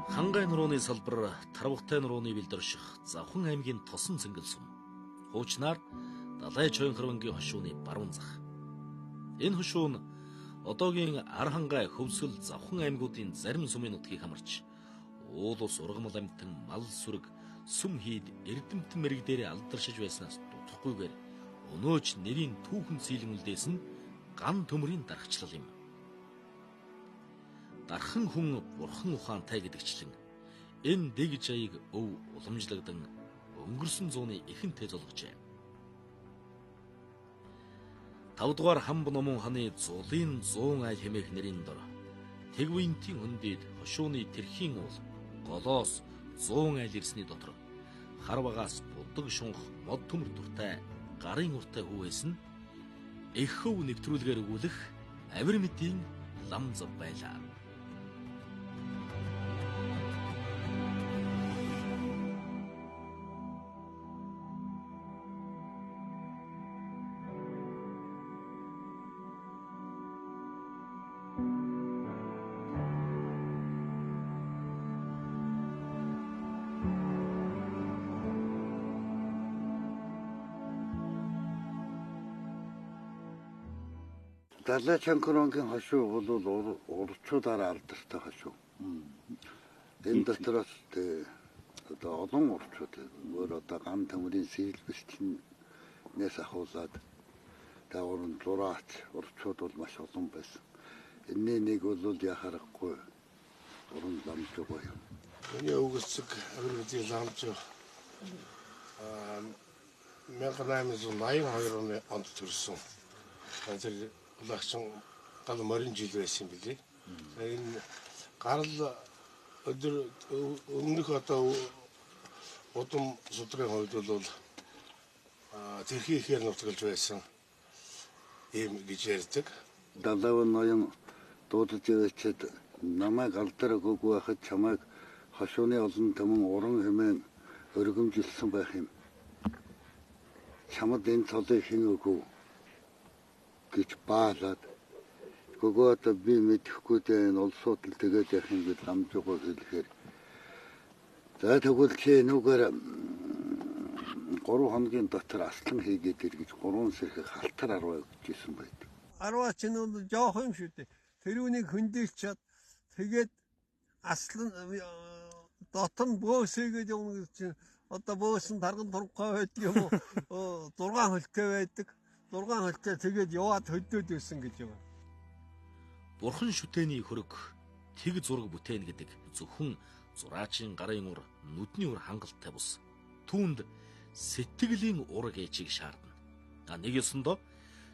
Хангай нурууны салбар Тарвагтай нурууны бэлдэрших Завхан аймгийн Тосон цэнгэл сум. Хуучнаар Далай Чойнхорвангийн хошууны баруун зах. Энэ хошуу нь одоогийн Архангай, Хөвсгөл, Завхан аймгуудын зарим сумын нутгийг хамарч уул ус ургамал амьтан мал сүрэг сүм хийд эрдэмтэн мэрэг дээрээ алдаршиж байснаас дутахгүйгээр өнөөч нэрийн түүхэн цэйлэн үлдээс нь ган төмрийн дархчлал юм. Дархан хүн бурхан ухаантай гэдэгчлэн энэ дэг жаяг өв уламжлагдан өнгөрсөн зууны ихэнтэй зулгажээ. 5 дугаар Хамб номон ханы Зулын 100 айл хэмээх нэрийн дор Тэгвинтийн хөндөд хошууны тэрхийн уул голоос 100 айл ирсний дотор хар багаас буддаг шунх мод төмөр дуртай гарын уртай хүүээс нь их хөв нэвтрүүлгээр өгүүлэх авир мэдийн лам зав байлаа. Далай Чойнхорвангийн хошуу бол урдчуудаар алдартай хошуу. Энэ дотроос одоо олон урдчууд өөр одоо ган төмрийн сэлбэлтнээс ахуулаад даурын зураач урдчууд бол маш олон байсан. Энэний нэг бол яхарахгүй уран ламжиг юм. Миний өвгөцөг авиргын ламж 1882 онд төрсөн. Тэр лагчин гал морин жил байсан билээ. Энэ гарал өдөр өмнөх одоо удам судрын хувьд бол тэрхий ихээр нутгалж байсан юм гэж ярьдаг. Далай ноён дуудаж явчихад намайг алдар өгөөгүй байхад чамайг хошууны олон төмөн уран хэмээн өргөмжилсэн байх юм. Чамд энэ цолыг хэн өгөв гэж баалаад гөгөө одоо би мэдэхгүй дээ энэ улсууд л тэгээд явах юм гэж ламжгаа хэлэхээр за тэгвэл чи нүгээр 3 хоногийн дотор аслан хийгээд ир гэж 3 сэрхэг халтар 10 өгчээсэн байдаг. 10 ч нь жоох юм шүү дээ. Тэрүүнийг хөндөлчиад тэгээд аслан дотор бөөсөйгээд явна гэж чинь одоо бөөсөн тарган турхай байдаг юм уу 6 хөлтэй байдаг. 6 хөлтэй тэгээд яваад хөдөөд байсан гэж юм. Бурхан шүтээний хөрөг тэг зураг бүтээн гэдэг зөвхөн зураачийн гарын ур нүдний ур хангалттай бус. Түүнд сэтгэлийн ураг ээжийг шаардна. Нэг ёсондоо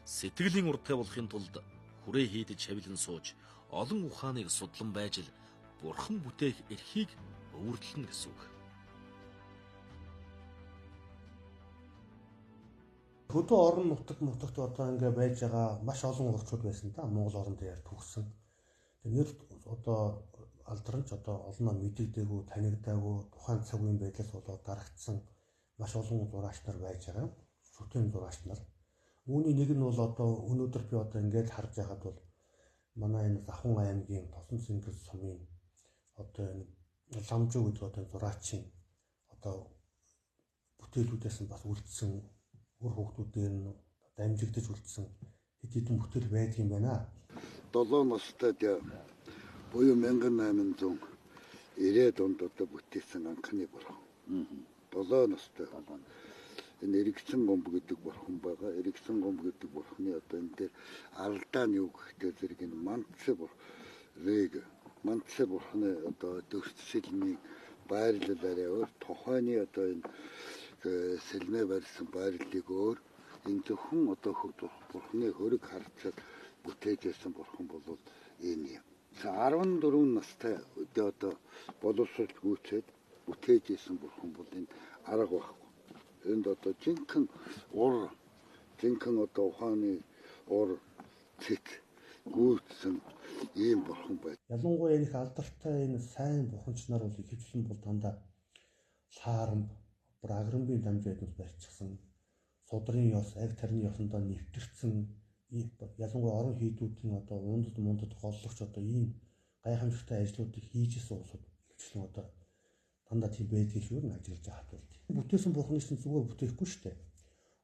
сэтгэлийн уртай болохын тулд хүрээ хийдэж хавилан сууж олон ухааныг судлан байж л бурхан бүтээх эрхийг өвөрлөн гэсэн үг. Хөдөө орон нутагт одоо ингээ байж байгаа маш олон урчууд байсан да Монгол орон дээр төгссөн. Нэр одоо алдаранч одоо олноо мэдэгдээгүй, танигдаагүй тухайн цаг үеийн байдлаас болоод дарагдсан маш олон зураач нар байж байгаа. Шүтэн зураач нар. Үүний нэг нь бол одоо өнөөдөр би одоо ингээд харж байхад бол манай энэ Завхан аймгийн Тосон цэнгэл сумын одоо энэ ламжуу гэдэг одоо зураачийн одоо бүтээлүүдээс бас үлдсэн үр хүүхдүүдээр нь дамжигдаж үлдсэн хэд хэдэн бүтээл байдаг юм байна. 7 настай буюу 1890 онд одоо бүтээсэн анхны бурхан. 7 настай. Энэ эргэцэн гомб гэдэг бурхан байгаа. Эргэцэн гомб гэдэг бурханы одоо энэ дээр алдаа нь юу гэхдээ зэрэг энэ мантсэ бурханы одоо дөрсөлний байрлал арай өөр тухайны одоо энэ сэлмээ барьсан байрлалыг өөр энэ зөвхөн одоо бурханы хөрөг харцад бүтээж байсан бурхан бол энэ юм. 14 настай одоо боловсрол гүйцээд бүтээж байсан бурхан бол энэ арга байхгүй. Энд одоо жинхэнэ одоо ухааны ур цэц гүйцсэн ийм бурхан байд. Ялангуяа энэ алдартай энэ сайн бурханч нар бол ихэвчлэн бол дандаа саарам аграмбын дамжааднаас барьчихсан судрын ёс, аг тарны ёсондоо нэвтэрсэн ялангуяа орон хийдүүдийн одоо мундад голлогч одоо ийм гайхамшигтай ажлуудыг хийжсэн улсууд мөрчлэн одоо дандаа тийм байдгийг шүү нь ажиглаж байгаа хатуулт. Бүтээсэн бурхны чинь зүгээр бүтээхгүй шүү дээ.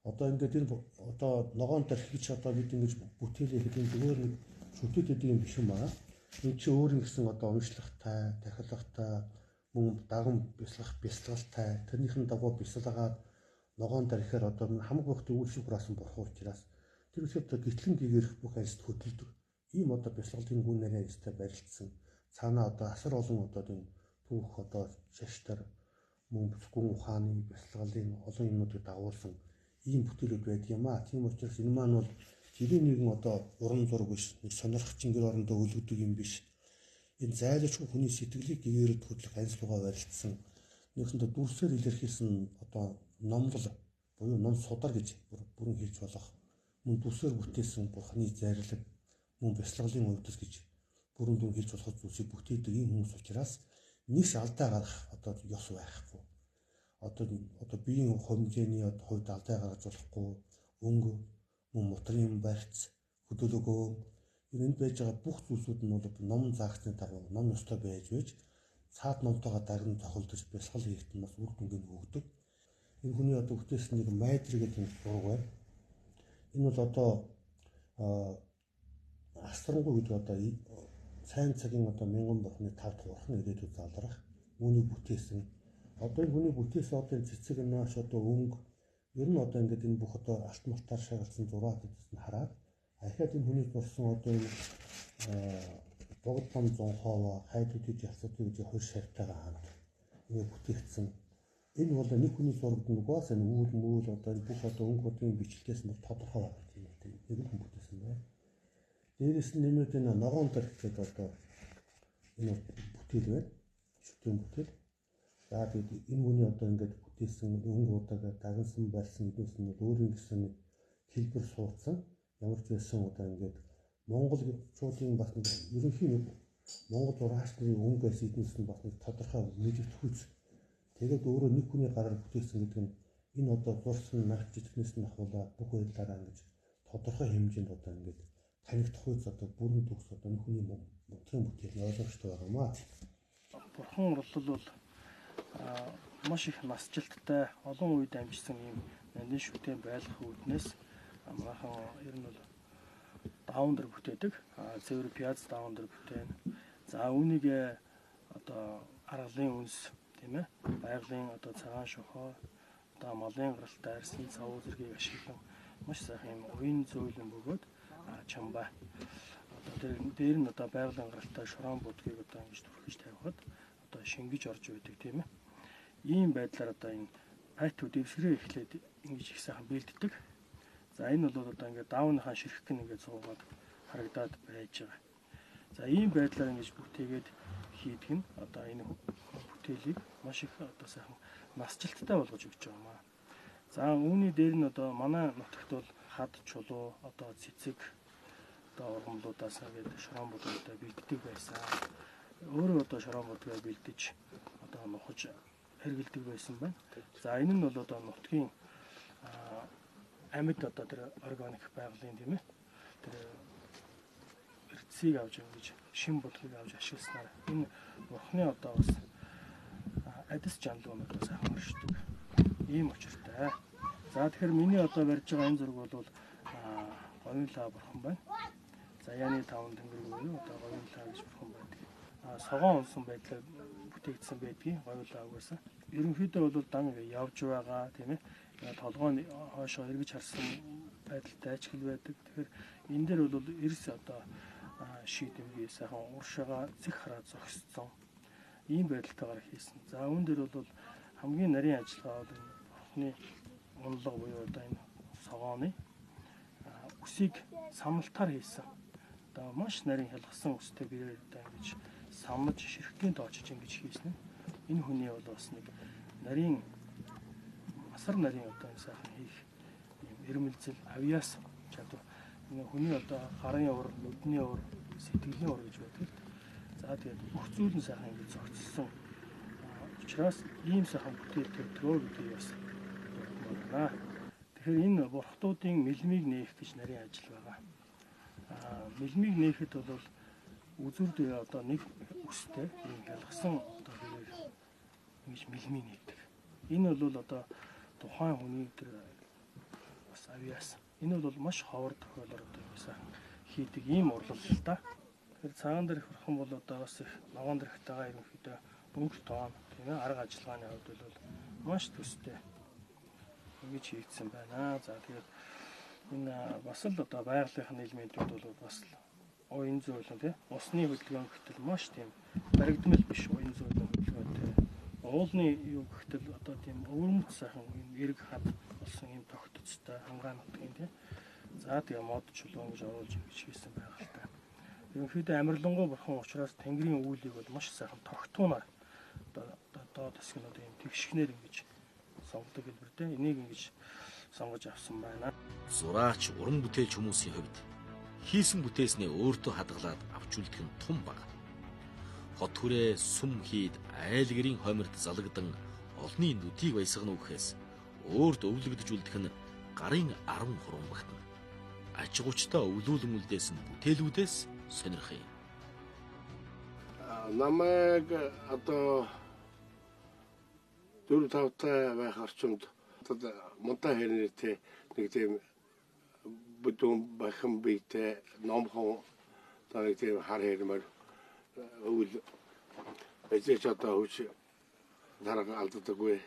Одоо ингээд энэ одоо ногоон тархич одоо бид ингэж бүтээлээ гэдэг нь зүгээр нэг шүтээд идэг юм биш юм аа. Энэ чи өөр нэгсэн одоо уншлагтай, тахилгатай, мөн даган бясалгалтай, тэрнийхэн дагуу бясалгаад ногоон тархиар одоо хамаг бохт үйлшиг хураасан бурхан учраас тэр үсгээр одоо гитлэн гэгэрх бүх ажилд хөдөлдөг. Ийм одоо бясалгалын гүн нарийн ажилтай барилдсан. Цаанаа одоо асар олон одоо энэ түүх одоо шаштар мөн гүн ухааны бясалгалын олон юмнуудыг дагуулсан ийм бүтээлүүд байдаг юм аа. Тийм учраас энэ маань бол жирийн нэгэн одоо уран зураг биш, нэг сонирхчин гэр орондоо өлгөдөг юм биш. Энэ зайлшгүй хүний сэтгэлийг гэгэрд хөдлөх анзлуугаа барилдсан. Нэгсэндээ дүрсээр илэрхийлсэн одоо номлол буюу ном судар гэж бүрэн хэлж болох. Мөн дүрсээр бүтээсэн бурхны зайрлаг мөн бясалгалын өвдөс гэж бүрэн дүн хэлж болох зүйлсийг бүтээдэг ийм хүмүүс учраас нэгш алдаа гарах одоо ёс байхгүй. Одоо биеийн хэмжээний хувьд алдаа гаргаж болохгүй өнгө мөн мотрын барьц хөдөлгөөн энд байж байгаа бүх зүйлсүүд нь бол ном заагсны дагуу ном ёстой байж цаад номтойгоо даган тохиолдож бясалгал хийхэд нь бас үр дүнг өгдөг. Энэ хүний одоо бүтээсэн нэг майдр гэдэг нэг зураг байна. Энэ бол одоо астрангуй гэдэг одоо сайн цагийн одоо мянган бурхны тав туурхан ирээдүйд залрах үүнийг бүтээсэн. Одоо энэ хүний бүтээсэн одоо цэцэг нааш одоо өнгө ер нь одоо ингээд энэ бүх одоо алт малтаар шагалсан зураг гэдэгс нь хараад ахиад энэ хүний зурсан одоо энэ богд том зонхоо хайдуудыг ялцдаг гэж хоёр шавтайгаа хамт ингэ бүтээгдсэн. Энэ бол нэг хүний зурагд нь угаасаа үйл мөөл одоо энэ бүх одоо өнгөдийн бичлэгээс нь тодорхой байгаа тийм үү. Нэг хүн бүтээсэн байна. Дээрээс нь нэмээд энэ ногоон тархич гэдэг одоо энэ бүтээл байна. Шүтэн бүтээл. За тэгээд энэ хүний одоо ингээд бүтээсэн өнгө удаага дагнсан барьсан эднээс нь өөрийн гэсэн нэг хэлбэр суудсан. Ямар ч байсан одоо ингээд монголчуудын бас нэг ерөнхий нэг монгол ураачны өнгөөс эднээс нь бас нэг тодорхой мэдэгдэхүйц. Тэгээд өөрөө нэг хүний гараар бүтээсэн гэдэг нь энэ одоо зурсан нарт жижигнээс нь ахуулаад бүх байдлаараа ингэж тодорхой хэмжээнд одоо ингээд танигдах үйс одоо бүрэн төгс одоо нэг хүний мотрын бүтээл ойлгомжтой байгаа юм аа. Бурхан урлал бол маш их насжилттай олон үед амжсан юм нандин шүтэн байлгах үүднээс манайхан ер нь бол даундер бүтээдэг. Цэвэр пяз даундер бүтээн. За үүнийг одоо аргалын үнс тийм ээ байгалийн одоо цагаан шохоо одоо малын гаралтай арсын цавуу зэргийг ашиглан маш сайхан юм уян зөөлөн бөгөөд чамбаа одоо дээр нь одоо байгалийн гаралтай шорон будгийг одоо ингэж түрхэж тавихад одоо шингэж орж байдаг тийм ээ. Ийм байдлаар одоо энэ айтууд дэвсгэрээ эхлээд ингэж их сайхан бэлддэг. За энэ бол одоо ингээд даавныхаа ширхэг нь ингээд суугаад харагдаад байж байгаа. За ийм байдлаар ингэж бүтээгээд хийдэг нь одоо энэ бүтээлийг маш их одоо сайхан насжилттай болгож өгч байгаа юм аа. За үүний дээр нь одоо манай нутагт бол хад чулуу одоо цэцэг одоо ургамлуудаас ингээд шорон будуудаа бэлддэг байсан. Өөрөө одоо шорон будгаа бэлдэж одоо нухаж хэрэгэлдэг байсан байна. За энэ нь бол одоо нутгийн амьд одоо тэр органик байгалийн тийм ээ тэр эрдэсийг авч ингэж шин будгийг авч ашигласнаар энэ бурхны одоо бас адис жанлуунуудаа сайхан оршдог ийм учиртай. За тэгэхээр миний одоо барьж байгаа энэ зураг бол говьлаа бурхан байна. Заяаны таван тэнгэр буюу одоо говьлаа гэж бурхан байдаг. Согоон унсан байдлаар бүтээгдсэн байдгийг говьлаа угаасаа. Ерөнхийдөө бол дан явж байгаа тийм ээ толгойн хоошоо эргэж харсан байдалтай ажигл байдаг. Тэгэхээр энэ дээр бол эрс одоо шийдэмгий сайхан уршаага зэх хараад зогссон ийм байдалтайгаар хийсэн. За үүн дээр бол хамгийн нарийн ажиллагаа бол бурхны унлаг буюу одоо энэ согооны үсийг самналтаар хийсэн. Одоо маш нарийн хялгсан үстэй бэрээр одоо ингэж самнаж ширхтийн тоочж ингэж хийсэн. Энэ хүний бол бас нэг нарийн асар нарийн одоо сайхан хийх юм эрмэлзэл авьяас чадвар. Энэ хүний одоо гарын уур, нүдний уур, сэтгэлийн уур гэж байдаг. За тэгээд бүх зүйл нь сайхан ингэж зохицсон. Учираас ийм сайхан бүтээл төрдгөө гэдгийг бас байна. Тэгэхээр энэ бурхтуудын мэлмиг нээх гэж нарийн ажил байгаа. Мэлмиг нээхэд бол үзүүрд одоо нэг үстэй ийм хялгсан одоо мөрийг ингэж мэлмий нэгдэг. Энэ бол одоо тухайн хүний тэр бас авьяас. Энэ бол маш ховор тохиолоор одоо сайхан хийдэг ийм урлал л да. Тэгэхээр цагаан дээрх бурхан бол одоо бас их ногоон дээрхтэйгээ ерөнхийдөө өнгө тоон тийм ээ арга ажиллагааны хувьд бол маш төстэй ингэж хийгдсэн байна. За тэгээд энэ бас л одоо байгалийн элементүүд бол бас уян зөөлөн тийм усны хөдөлгөөн гэтэл маш тийм баригдмал биш уян зөөлөн хөдөлгөөнтэй. Уулны юу гэтэл одоо тийм өвөрмөц сайхан эрг хад болсон юм тогтцтой хангаан нутгийн тийм. За тэгээ мод чулуун гэж оруулж ингэж хийсэн байгаа л та. Ерөнхийдөө амарлингуй бурхан учраас Тэнгэрийн үүлийг бол маш сайхан тогтуунаар одоо тасгнууд юм тэгшгнэр ингэж сонгодог хэлбэр дээ. Энийг ингэж сонгож авсан байна. Зураач, уран бүтээлч хүмүүсийн хувьд хийсэн бүтээснээ өөртөө хадгалаад авч үлдэх нь тун баг. Хот хүрээ сүм хийд айл гэрийн хомирт залгдан олны нүдийг баясгана үхэхээс өөрт өвлөгдөж үлдэх нь гарын 10 хуран багтана. Аж гучтай өвлүүлэн үлдээсэн бүтээлүүдээс сонирхъя. Намайг одоо 4-5 та байх орчимд одоо мунтаа хэрнээтэй нэг тийм бүдүүн бахан биетэй номхон одоо нэг тийм хар хэрмэр өвл эзэж одоо хүч дарга алддаггүй.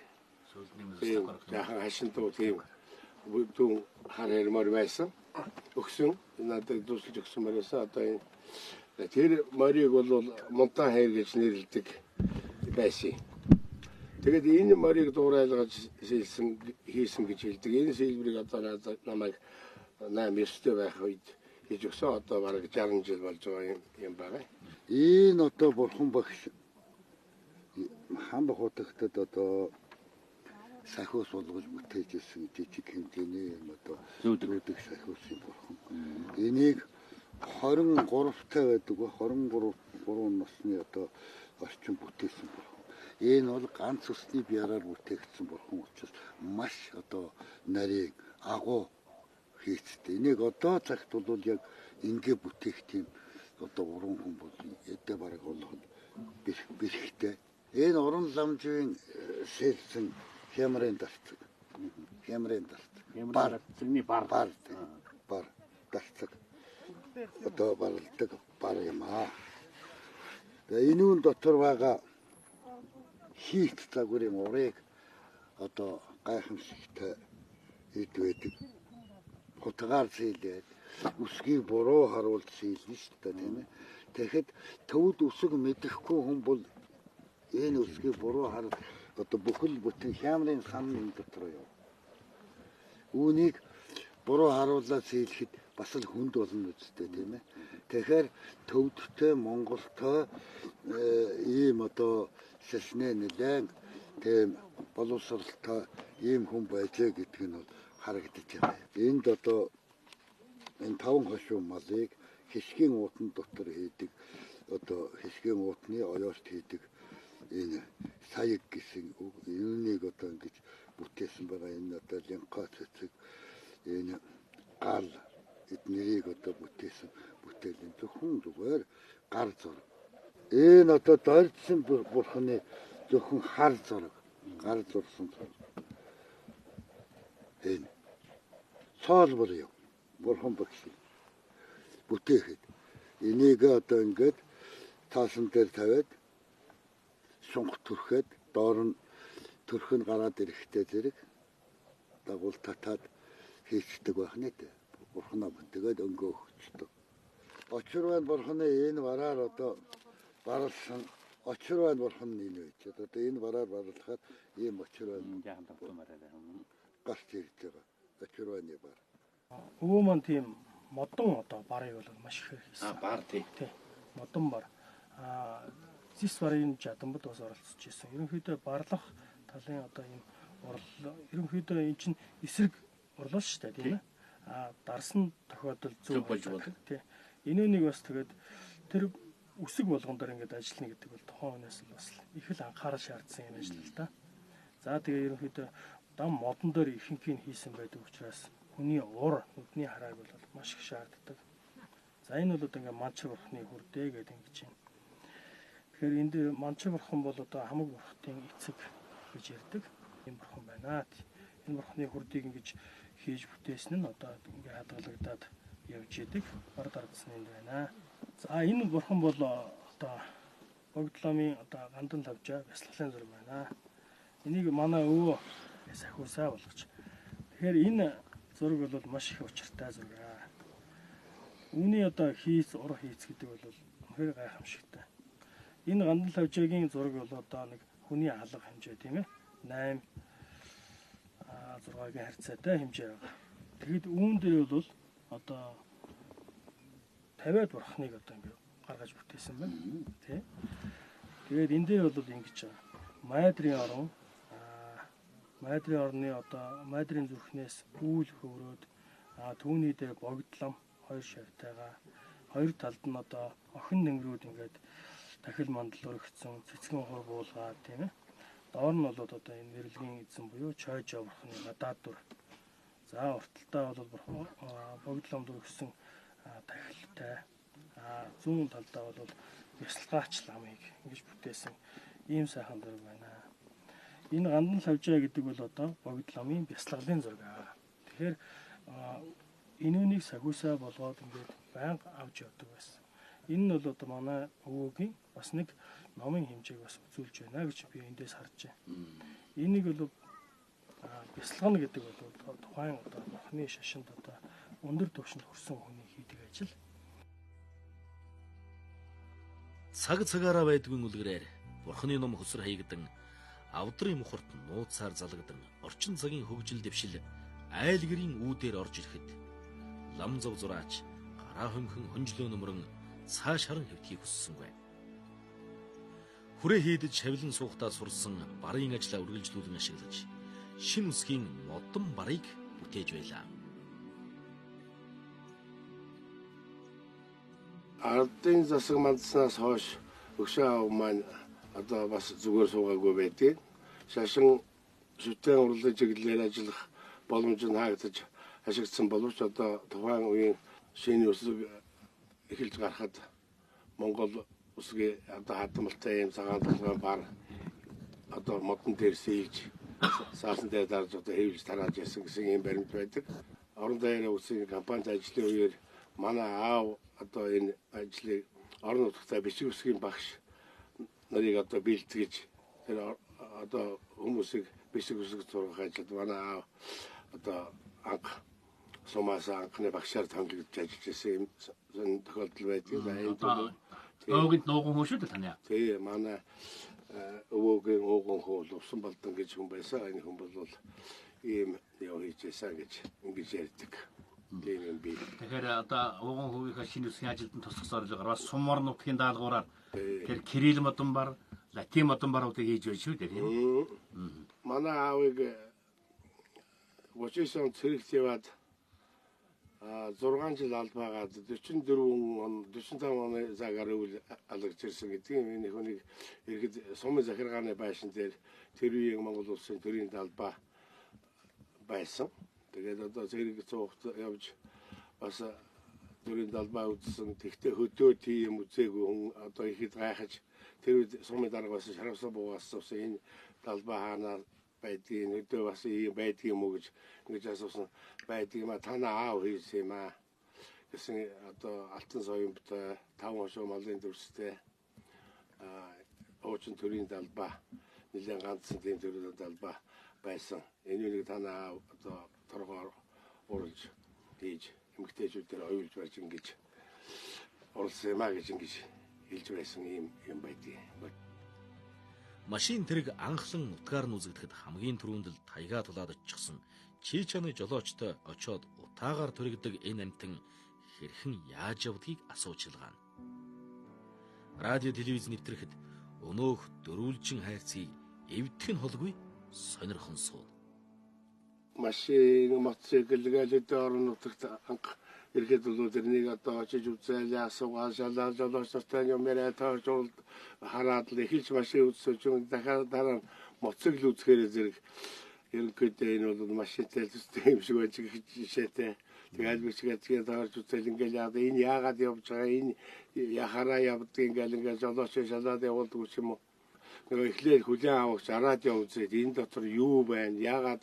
Тийм яхан хашинтуу тийм бүдүүн хар хэрмэр байсан. Өгсөн надад дүүсэлж өгсөн мөрөөсөө одоо энэ тэр морийг бол мунтаа хэр гэж нэрлэдэг байсан. Тэгээд энэ морийг дуурайлгаж хийсэн гэж хэлдэг. Энэ сэлбэрийг одоо намайг 8-9 байх үед хийж өгсөн. Одоо бараг 60 жил болж байгаа юм байна. Энэ одоо бурхан багш хам хотогтод одоо сахиус болгож бүтээж ирсэн жижиг хэмжээний юм одоо зөөдөг сахиусын бурхан. Энийг 23-тай байдаг ба 23 насны одоо орчин бүтээсэн бурхан. Энэ бол ганц усны биараар бүтээгдсэн бурхан учраас маш одоо нарийн агуу хийцтэй. Энийг одоо цагт бол яг ингээ бүтээх тийм одоо уран хүн бол эдэ бараг болгоод бэрхтэй. Энэ уран ламжийн сэлсэн хямрын дарцаг. Хямрын дарцаг. Бар цэгний бар дарцаг. Одоо баралдаг бар юм аа. Тэгээ энэ үн дотор байгаа хийх загварын урыг одоо гайхамшигтай ид байдаг. Хутгаар зээлээд үсгийг буруу харуулж зээлнэ шүү дээ тийм ээ. Тэгэхэд төвд үсэг мэдэхгүй хүн бол энэ үсгийг буруу хараад одоо бүхэл бүтэн хямрын сан энэ дотор юу. Үүнийг буруу харуулаад зээлэхэд бас л хүнд болно үстэй тийм ээ. Тэгэхээр төвдтэй Монголтой ийм одоо шашны нэлээд тийм боловсралтай ийм хүн байжээ гэдг нь бол харагдаж байгаа. Энд одоо энэ 5 хошуу малыг хишгийн уутан дотор хийдэг одоо хишгийн уутны оёорт хийдэг энэ саяг гэсэн үг. Юуныг одоо ингэж бүтээсэн байгаа энэ одоо линка цэцэг энэ гал эднэрийг одоо бүтээсэн бүтээлийн зөвхөн зүгээр гар зураг. Энэ одоо дордсон бурханы зөвхөн хар зураг, гар зурсан зураг. Энэ цаалбар юм. Бурхан багш бүтээхэд энийг одоо ингээд таасан дээр тавиад шунх түрхэд доор нь төрх нь гараад ирэхтэй зэрэг дагуул татаад хийцдэг байх нэ. Бурханаа бүтээгээд өнгөө өгчдөг. Очир байна бурханы энэ бараар одоо баралсан очир байна бурхан энэ байж. Одоо энэ бараар баралхаад ийм очир байна. Яахан тавтамаараа гарч ирж байгаа. Очир байна бар. Өвөө маань тийм модон одоо барыг бол маш ихээр хийсэн. Бар тий. Модон бар. Зис барын жадамбад бас оролцож ирсэн. Ерөнхийдөө барлах талын одоо ийм урлал ерөнхийдөө эн чинь эсрэг урлал шүү дээ тийм ээ. Дарсан тохиолдол зөв болж байна. Тий. Энэнийг бас тэгээд тэр үсэг болгон дээр ингээд ажиллана гэдэг бол тухайн хүнээс бас их л анхаарал шаардсан юм ажил л да. За тэгээ ерөнхийдөө дам модон дээр ихэнхийг хийсэн байдаг учраас хүний ур нүдний харааг бол маш их шаарддаг. За энэ бол одоо ингээд манч бурхны хүрдээ гэдэг ингэж байна. Тэгэхээр энд дээр Манчаа бурхан бол одоо хамаг бурхтын эцэг гэж ярьдаг. Энэ бурхан байна. Энэ бурханы хурдыг ингэж хийж бүтээсэн нь одоо ингээ хадгалагдаад явж идэг. Бард ардсан юм байна. За энэ бурхан бол одоо Богдломын одоо гандан лавжаа бясалгалын зураг байна. Энийг манай өвөө сахиусаа болгож. Тэгэхээр энэ зураг бол маш их учиртай зураг. Үүний одоо ур хийц гэдэг бол үнэхээр гайхамшигтай. Энэ гандан лавжаагийн зураг бол одоо нэг хүний алга хэмжээ тийм ээ. 8 6-гийн харьцаатай хэмжээ байгаа. Тэгэд үүн дээр бол одоо 50-аад бурхныг одоо ингэ гаргаж бүтээсэн байна. Тэ. Тэгээд энэ дээр бол ингэж байгаа. Майдрын орон Майдрын орны одоо Майдрын зүрхнээс үүл хөврөөд түүний дээр богдлом 2 шавтайгаа хоёр талд нь одоо охин нэмрүүд ингээд дахил мандал өргөцсөн цэцгэн хур буулгаад тийм ээ. Доор нь бол одоо энэ нэрлэгийн эзэн буюу Чойжо бурхны гадаад дүр. За урталтаа бол богдлом өргөсөн дахилтай зүүн талдаа бол бясалгаач ламыг ингэж бүтээсэн ийм сайхан зураг байна. Энэ гандан лавжаа гэдэг бол одоо богдломын бясалгалын зураг. Тэгэхээр энүүнийг сахиусаа болгоод ингээд байнга авч явдаг байсан. Энэ нь бол одоо манай өвөөгийн бас нэг номын хэмжээг бас үзүүлж байна гэж би эндээс харж байна. Энийг бол бясалгана гэдэг бол тухайн одоо бурхны шашинд одоо өндөр түвшинд хүрсэн хүний хийдэг ажил. Цаг цагаараа байдгүй үлгэрээр бурхны ном хөсөр хаягдан авдрын мухарт нууцаар залгадан орчин цагийн хөгжил дэвшил айл гэрийн үүдээр орж ирэхэд лам зов зураач гараа хөнхөн хонжлоо нөмрөн цааш харан хэвтхийг хүссэнгүй. Хүрээ хийдэж шавлан суухтаа сурсан барын ажлаа үргэлжлүүлэн ашиглаж шин үсгийн модон барыг бүтээж байлаа. Ардын засаг мандснаас хойш өгшөө аав маань одоо бас зүгээр суугаагүй байдیں۔ Шашин шүтэн урлаж чиглэлээр ажиллах боломж нь хаагдаж ашигласан боловч одоо тухайн үеийн шинэ үсэг эхэлж гарахад Монгол үсгийн одоо хадмалтай юм цагаан толгойн бар одоо модон дээр сэлж саасан дээр дарж одоо хэвлж тарааж ясан гэсэн юм баримт байдаг. Орон даяараа үсгийн компанид ажиллах үеэр манай аав одоо энэ ажлыг орон нутгад бичиг үсгийн багш нарыг одоо бэлтгэж тэр одоо хүмүүсийг бичиг үсэг зургах ажилд манай аав одоо анх сумаас анхны багшаар томилогдож ажиллаж байсан юм тохиолдол байдаг. Өвгөнд нууган хүн шүү дээ таны. Тий, манай өвөгийн ууган хөө Лувсан Балдан гэж хүн байсан. Энэ хүн бол ийм яа хийжсэн гэж ингэж ярьдаг. Тэгэхээр одоо ууган хөвийнхээ шинэ үсгийн ажилтан тусах зорилгоор бас сумар нутгийн даалгавраар тэр кирилл модон бар, латин модон баруудыг хийж байна шүү дээ. Манай аавыг 39 он цэрэгт яваад 6 жил албаагаад 45 оны цагаар өвөл алгаж ирсэн гэдэг юм. Энэ хүнийг иргэд сумын захиргааны байшин дээр тэр үеийн Монгол улсын төрийн талбай байсан. Тэгээд одоо зэрэг цугт явж бас төрийн талбай үзсэн. Тэгтээ хөдөө тийм үзээгүй хүн одоо ихэд гайхаж тэр сумын дарга бас шаравсан буугаас энэ талбай хаанаа байдгийн өдөө бас ийм байдгийн мө гэж ингэж асуусан байдгийн ма танаа аав хийсэн юм аа гэсэн одоо алтан соёмтой 5 хошуу малын дүрстэй уучин төрийн талбай нэлээд ганцхан тийм төрийн талбай байсан. Энийг танаа одоо торгоор уралж хийж эмгтээчүүдээр оюулж барьж ингэж оролцсон юм аа гэж ингэж хэлж байсан юм байдгийг. Машин тэрэг анхлан утгаар нь үзэгдэхэд хамгийн түрүүнд л тайгаа тулаад очихсан чи чаны жолоочтой очоод утаагаар төрөгдөг энэ амтан хэрхэн яаж явдгийг асуучилгаана. Радио телевиз нэвтрэхэд өнөөх дөрвөлжин хайрцгийг эвдэх нь холгүй сонирхон суун. Машин мотоцикл гэлээд орон нутагт анх ирэхэд бол тэрнийг одоо очиж үзээл асуугаад шалаад жолоочтой юм яриа таарч хараад л эхэлж машин үзсөж дахиад дараа нь мотоцикл үзэхээр зэрэг ерөнхийдөө энэ бол машинтай систем юм шиг байж жишээтэй Тэгээд бичгээд тэгээд таарч үзэл ингээл яа энэ яагаад явж байгаа энэ яхаараа явдаг ингээл жолооч шалаад явуулдаг юм уу. Нөгөө эхлээд хүлэн авахч радио үзээд энэ дотор юу байна? Яагаад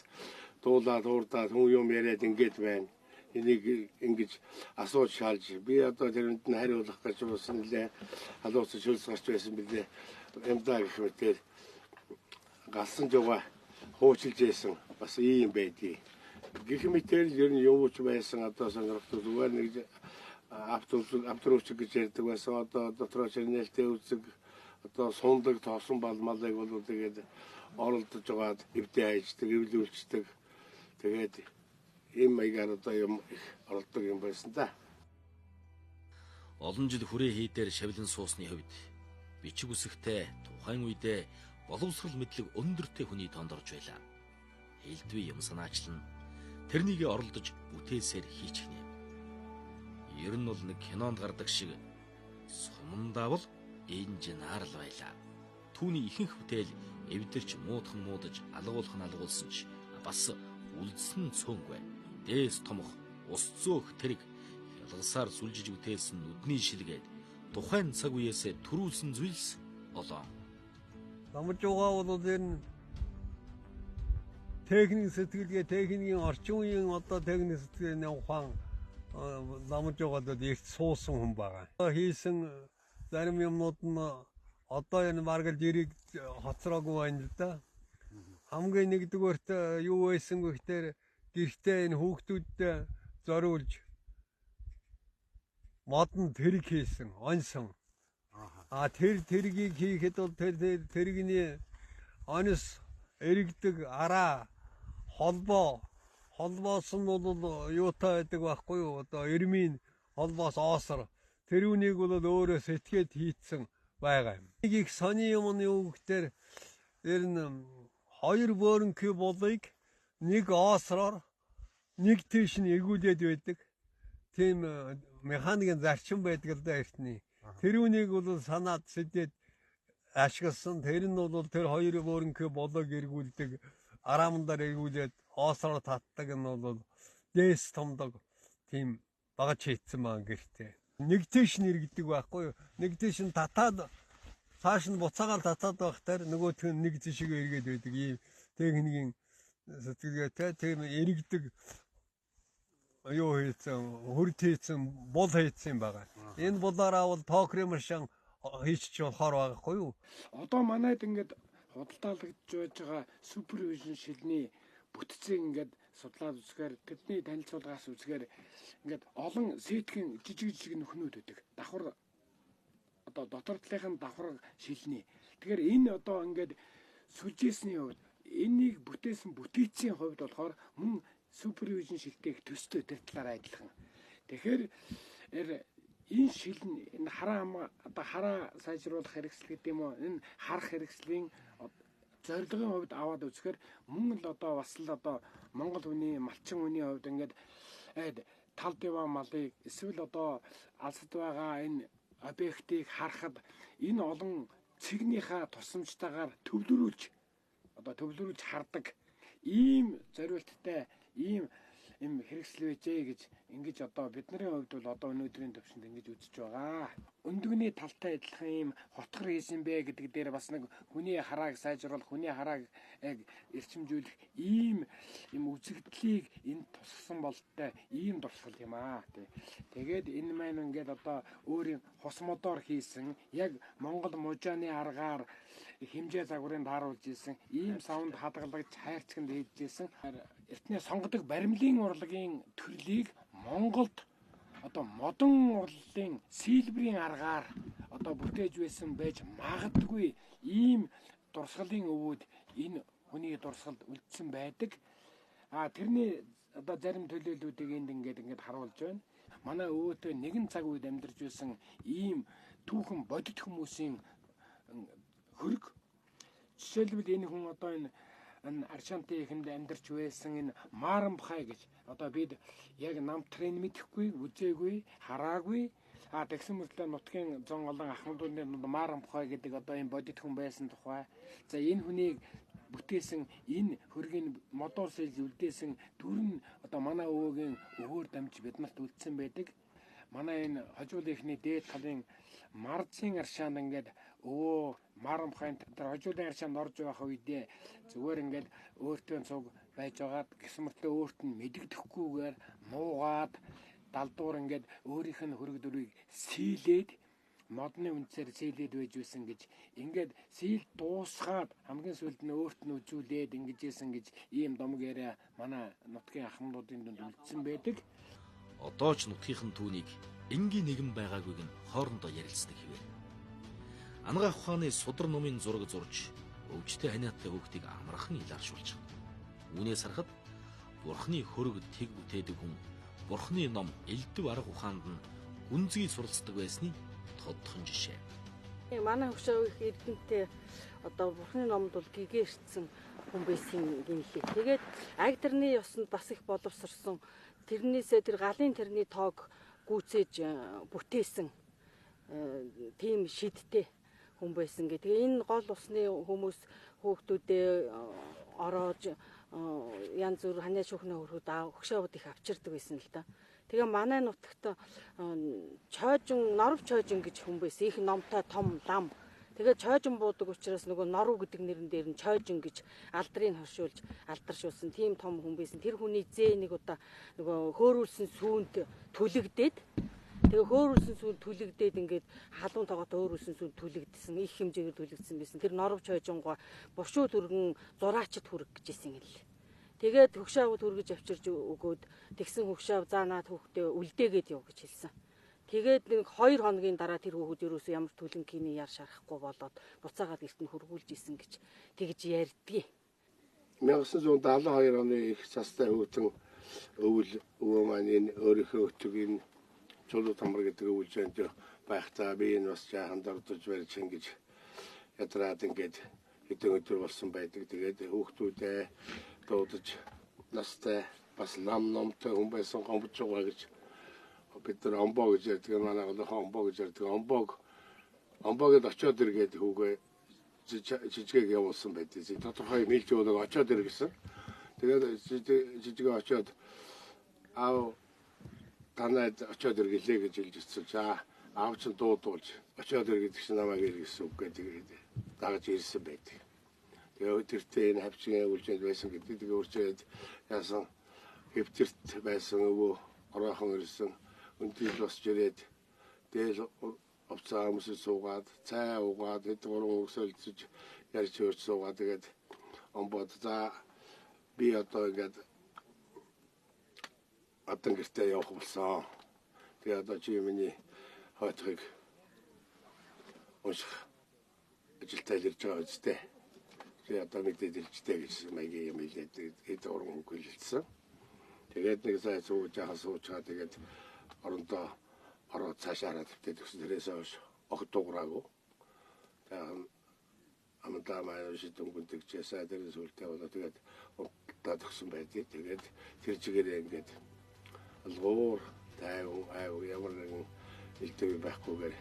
дуулаад уурдаад хүн юм яриад ингээд байна? Энийг ингэж асууж шаалж би одоо тэрэнд нь хариулах гэж бас нэлээ халуусч хөлс гарч байсан билээ. Эмдаа гэх мэт галсан жугаа хуучилж байсан бас ийм байдгийг. Гэх мэтэл ер нь юуч байсан одоо сонирхдаг зүгээр нэг авторууч гэж ярьдаг байсан. Одоо дотроо ширнэлтэй үзэг одоо сундаг тоосон балмалыг бол тэгээд оролдож байгаад эвдээ хайждаг, эвлүүлждэг. Тэгээд ийм маягаар одоо юм их оролдог юм байсан да. Олон жил хүрээ хийдээр шавлан суусны хувьд бичиг үсэгтэй тухайн үедээ боловсрал мэдлэг өндөртэй хүний тоонд орж байлаа. Хэлдвээ юм санаачлан тэрнийг оролдож бүтээсээр хийчихнэ. Ер нь бол нэг кинонд гардаг шиг сумандаа бол инженеар л байлаа. Түүний ихэнх бүтээл эвдэрч муудхан муудаж алгуулах нь алгуулсан ч бас үлдсэн цөөнгүй. Дээс томох ус зөөх тэрэг ялгасаар сүлжиж бүтээсэн нүдний шилгээд тухайн цаг үеэсээ төрүүлсэн зүйлс олоо. Намжуугаа бол энэ техник сэтгэлгээ техникийн орчин үеийн одоо техник сэтгэлгээний ухаан намжуугаад их суусан хүн байгаа. Хийсэн зарим юмнууд нь одоо энэ маргал жирийг хоцроогүй байна л да. Хамгийн нэгдүгээрт юу байсан гэхээр гэртээ энэ хүүхдүүдтэй зориулж модон тэрэг хийсэн, онсон. Тэр тэргийг хийхэд бол тэрэгний онос эргдэг араа холбоос нь бол юутай байдаг байхгүй юу? Одоо эрмийн холбоос оосор тэрүүнийг бол өөрөө сэтгээд хийцэн байгаа юм. Нэг их сони юм нь юу гэхээр ер нь хоёр бөөрөнхий болыг нэг оосроор нэг тийш нь эргүүлээд байдаг. Тийм механикийн зарчим байдаг л да эртний. Тэрүүнийг бол санаад сэдээд ашигласан. Тэр нь бол тэр хоёр бөөрөнхий болыг эргүүлдэг. Араамдаар эргүүлээд оосроор татдаг нь бол дээс томдог тийм багаж хийцэн байгаа гэртээ. Нэг тийш нь эргэдэг байхгүй юу? Нэг тийш нь татаад цааш нь буцаагаар татаад байхдаар нөгөөх нь нэг тийшээ эргээд байдаг. Ийм техникийн сэтгэлгээтэй тийм эргэдэг юу хийцэн, хөрд хийцэн, бол хийцэн байгаа. Энэ болоораа бол токрын машин хийчих болохоор байхгүй юу? Одоо манайд ингээд худалдаалагдж байж байгаа супервижн шилний бүтцийг ингээд судлаад үзэхээр тэдний танилцуулгаас үзэхээр ингээд олон сэтгэн жижиг нөхнүүд үүдэг. Давхар одоо дотор талынхын давхар шилний. Тэгэхээр энэ одоо ингээд сүлжээсний хувьд энийг бүтээсэн бүтээцийн хувьд болохоор мөн супервижн шилтэйг төстэй тэр талаараа адилхан. Тэгэхээр энэ шил нь энэ хараа сайжруулах хэрэгсэл гэдэг юм уу? Энэ харах хэрэгслийн зорилгын хувьд аваад үзэхээр мөн л одоо бас л одоо Монгол хүний малчин хүний хувьд ингээд тал диваа малыг эсвэл одоо алсад байгаа энэ объектыг харахад энэ олон цэгнийхээ тусламжтайгаар төвлөрүүлж хардаг ийм зориулттай ийм хэрэгсэл байжээ гэж ингэж одоо бидний хувьд бол одоо өнөөдрийн төвшөнд ингэж үзэж байгаа. Өндөгний талтай адилхан ийм хотгор хийсэн бэ гэдэг дээр бас нэг хүний харааг сайжруулах, хүний харааг эрчимжүүлэх ийм үзэгдлийг энд тусгасан болтой ийм дурсгал юм аа. Тэгээд энэ маань ингээд одоо өөрийн хос модоор хийсэн яг Монгол мужааны аргаар хэмжээ загварыг тааруулж исэн ийм савнд хадгалагч хайрцагт хийж исэн эртний сонгодог баримлын урлагийн төрлийг Монголд одоо модон урлалын сэлбэрийн аргаар одоо бүтээж байсан байж магадгүй ийм дурсгалын өвөд энэ хүний дурсгалд үлдсэн байдаг. Тэрний одоо зарим төлөөллүүдийг ингээд харуулж байна. Манай өвөөтэй нэгэн цаг үед амьдарч байсан ийм түүхэн бодит хүмүүсийн хөрөг. Жишээлбэл энэ хүн одоо энэ Аршанти ихэнд амьдарч байсан энэ Марамбхай гэж одоо бид яг намтрын мэдэхгүй, үзээгүй, хараагүй тэгсэн мөртлөө нутгийн зон олон ахмадуудын Марамбхай гэдэг одоо энэ бодит хүн байсан тухай. За энэ хүнийг бүтээсэн энэ хөргийн модоор сэлж үлдээсэн дүр нь одоо манай өвөөгийн өвөөр дамж биднэрт үлдсэн байдаг. Манай энэ хожууд ихний дээд талын марзын аршаанд ингээд өвөө марамхайн тэр хожуудын аршаанд орж байх үедээ зүгээр ингээд өөртөө цуг байж байгаад гисмэртээ өөрт нь мэдэгдэхгүйгээр нуугаад далдуур ингээд өөрийнх нь хөрөг дүрийг сийлээд модны үнцээр сийлээд байж байсан гэж ингээд сийл дуусгаад хамгийн сүүлд нь өөрт нь үзүүлээд ингэж ийсэн гэж ийм домог яриа манай нутгийн ахмадуудын дунд үлдсэн байдаг. Одоо ч нутгийнхэн түүнийг энгийн нэгэн байгаагүйг нь хоорондоо ярилцдаг хэвээр. Ангаах ухааны судар номын зураг зурж өвчтэй ханиаттай хүүхдийг амархан илааршуулж байна. Үүнээс харахад Бурхны хөрөг тэг бүтээдэг хүн Бурхны ном элдв арга ухаанд нь гүнзгий суралцдаг байсны тодхон жишээ. Манай хөшөө их эрдэнэтэй одоо Бурхны номд бол гэгээрсэн хүн байсан гинхий. Тэгээд Агдэрний ёсонд бас их боловсрсон. Тэрнээсээ тэр галын тэрний тоог гүйцээж бүтээсэн тийм шидтэй хүн байсан гэх. Тэгээ энэ гол усны хүмүүс хүүхдүүдээ ороож янз бүр ханиа шүүхнээ хөрөхөд хөшөөд их авчирдаг байсан л да. Тэгээ манай нутагт чойжин, норов чойжин гэж хүн байсан. Их номтой том лам. Тэгээ чойжин буудаг учраас нөгөө норов гэдэг нэрэн дээр нь чойжин гэж алдрыг хоршуулж алдаршуулсан тийм том хүн байсан. Тэр хүний зээ нэг удаа нөгөө хөөрүүлсэн сүүнд түлэгдээд тэгээ хөөрүүлсэн сүүнд түлэгдээд ингээд халуун тооготой хөөрүүлсэн сүүнд түлэгдсэн. Их хэмжээгээр түлэгдсэн байсан. Тэр норов чойжингоо буршуу түргэн зураачд хүрэх гэжсэн юм л. Тэгээд хөгшөөд хүргэж авчирж өгөөд тэгсэн хөгшөө заанаад хүүхдээ үлдээгээд яв гэж хэлсэн. Тэгээд нэг 2 хоногийн дараа тэр хүүхэд ерөөсөө ямар түлэнгийн яар шарахгүй болоод буцаагаад эрт нь хөргүүлж исэн гэж тэгж ярьдгийг. 1972 оны их цастай хөвтөн өвөө маань энэ өөрийнхөө өтөгийн чулуу тамар гэдэг өвлжэнд байхдаа би энэ бас жаахан дордож барьж ингэж ядраад ингээд хэдэн өдөр болсон байдаг. Тэгээд хүүхдүүдээ дуудаж настай бас номтой хүн байсан гомбож байгаа гэж бид нар омбоо гэж ярьдаг. Манай омбоо гэж ярьдаг. Омбоогд очиод иргээд хүүгээ жижигээг явуулсан байдаг. Тодорхой мэлж өгөөг очиод ир гэсэн. Тэгээд жижигээ очиод аав танайд очиод ир гэлээ гэж хэлж ирсэн. За аав ч дуудуулж очиод ир гэдэг чинь намайг ир гэсэн үг гэдэг дагаж ирсэн байдаг. Тэгээ тэртээ энэ хавчгийн үйлчэнд байсан гэдэг. Тэгээ үржээд яасан хэвтэрт байсан өвөө ороохон ирсэн. Үнтэл босч ирээд дээл овцаа өмсөж суугаад цай уугаад хэд гурван өсөлдөж ярьж хөрч суугаад тэгээд омбод за би одоо ингээд атан гэртээ явах болсон. Тэгээ одоо чи миний хоцгийг унших ажилтаа ирж байгаа үстэй. Тэгээ одоо мэдээд иржтэй гэж маягийн юм хэлээд хэд гурван үг хэлсэн. Тэгээд нэг сая сууж яхаа тэгээд орондоо ороод цаашаа хараад төгсөн тэрээс хойш огт дуураагүй. Тэгээд амтаа маань шийдвэнгүндэг часаа дээрээс үлдээ болоо тэгээд удаа төгсөн байдгийг. Тэгээд тэр чигээрээ ингээд алгуур тайван ямар нэгэн илтгэв байхгүйгээр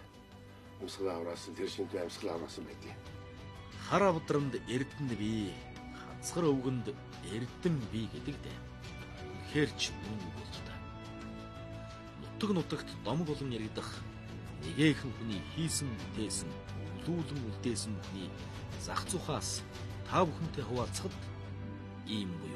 амсгалаа авраасан тэр шинтэй амсгалаа авраасан байдгийг. Хар авдранд эрдэнэ бий, хацгар өвгөнд эрдэн бий гэдэг дээ. Хэрч үнэн болж та. Нутагт домог болон яригдах нэгэхэн хүний хийсэн бүтээсэн, үлүүлэн үлдээсэн хүний зах зуухаас та бүхэнтэй хуваалцахад ийм буюу